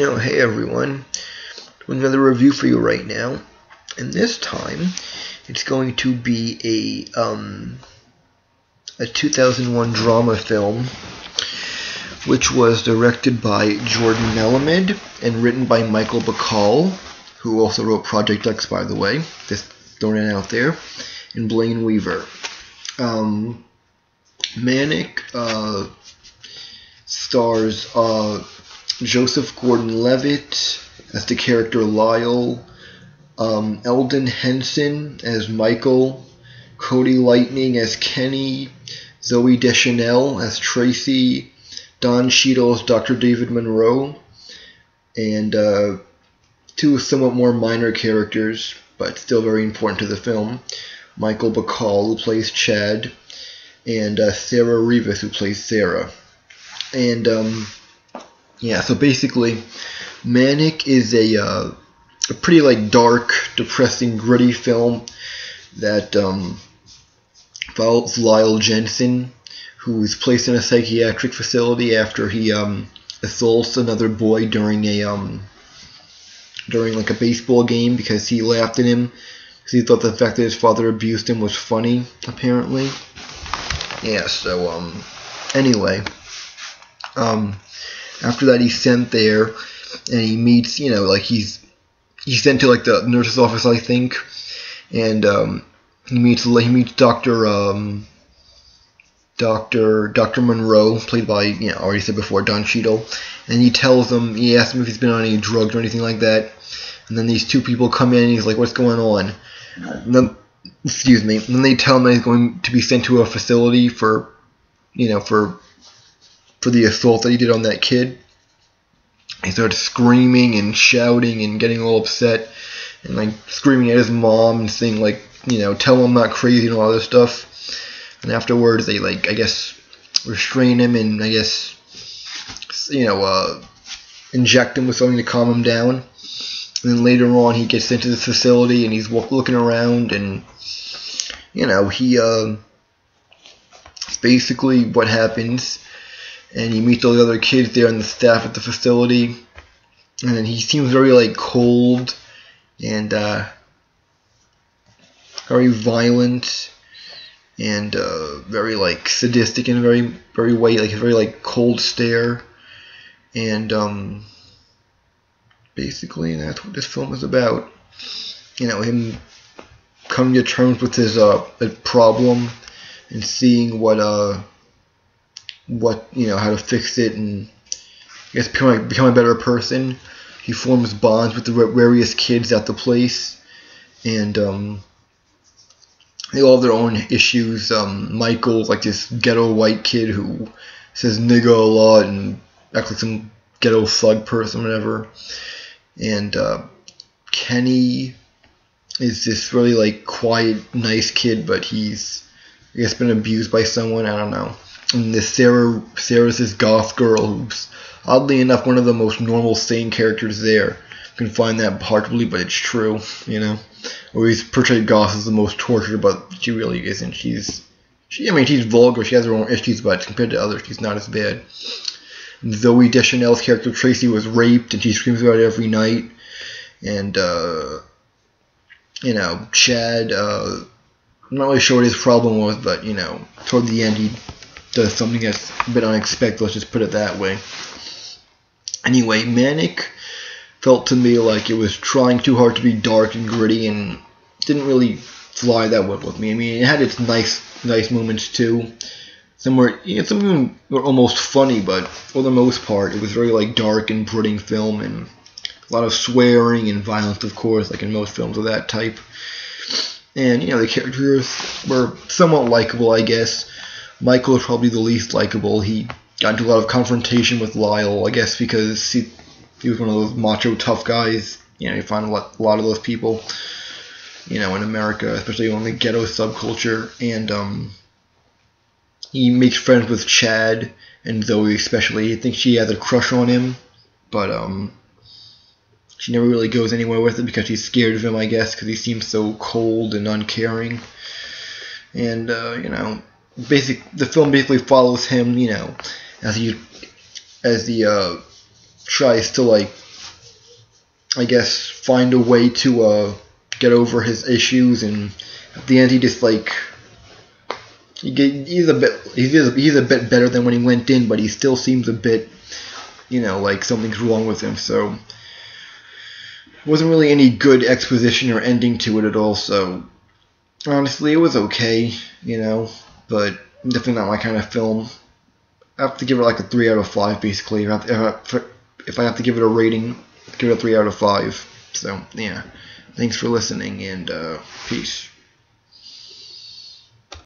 Hey everyone, doing another review for you right now, and this time it's going to be a 2001 drama film, which was directed by Jordan Melamed and written by Michael Bacall, who also wrote Project X, by the way, just throwing it out there, and Blaine Weaver. Manic stars Joseph Gordon-Levitt as the character Lyle, Eldon Henson as Michael, Cody Lightning as Kenny, Zooey Deschanel as Tracy, Don Cheadle as Dr. David Monroe, and two somewhat more minor characters, but still very important to the film, Michael Bacall, who plays Chad, and Sarah Rivas, who plays Sarah. And so basically, Manic is a pretty dark, depressing, gritty film that follows Lyle Jensen, who is placed in a psychiatric facility after he assaults another boy during a baseball game because he laughed at him because he thought the fact that his father abused him was funny, apparently. Anyway, after that he's sent there, and he meets, he's sent to the nurse's office, I think, and he meets Dr. Monroe, played by, already said before, Don Cheadle, and he asks him if he's been on any drugs or anything like that, and then these two people come in, and he's like, what's going on? And then they tell him that he's going to be sent to a facility for the assault that he did on that kid. He starts screaming and shouting and getting all upset and screaming at his mom and saying tell him I'm not crazy and all this stuff. And afterwards they restrain him and inject him with something to calm him down. And then later on he gets into this facility and he's looking around and basically what happens. And he meets all the other kids there and the staff at the facility. And then he seems very cold and very violent and very sadistic in a very way, a very cold stare. And basically that's what this film is about. Him coming to terms with his problem and seeing how to fix it, and become a better person. He forms bonds with the various kids at the place, and they all have their own issues. Michael's this ghetto white kid who says nigga a lot and acts like some ghetto thug person, whatever. And Kenny is this really quiet, nice kid, but he's been abused by someone, I don't know. And this Sarah's this goth girl who's oddly enough one of the most normal, sane characters there. You can find that hard to believe, but it's true, Always portrayed goth as the most tortured, but she really isn't. She's vulgar, she has her own issues, but compared to others, she's not as bad. And Zooey Deschanel's character Tracy was raped, and she screams about it every night. And Chad, I'm not really sure what his problem was, but toward the end he does something that's a bit unexpected, let's just put it that way. Anyway, Manic felt to me like it was trying too hard to be dark and gritty and didn't really fly that well with me. I mean, it had its nice moments too. Some were almost funny, but for the most part it was very dark and brooding film, and a lot of swearing and violence, of course, in most films of that type. And the characters were somewhat likable, I guess. Michael is probably the least likable. He got into a lot of confrontation with Lyle, I guess because he was one of those macho tough guys. You find a lot of those people, in America, especially on the ghetto subculture. And he makes friends with Chad and Zooey especially. I think she has a crush on him, but she never really goes anywhere with it because she's scared of him, I guess, because he seems so cold and uncaring. And the film basically follows him, as he tries to I guess, find a way to get over his issues, and at the end he just like he's a bit better than when he went in, but he still seems a bit, like something's wrong with him. So wasn't really any good exposition or ending to it at all. So honestly, it was okay, but definitely not my kind of film. I have to give it like a 3 out of 5, basically. If I have to give it a rating, give it a 3 out of 5. So, yeah. Thanks for listening, and peace.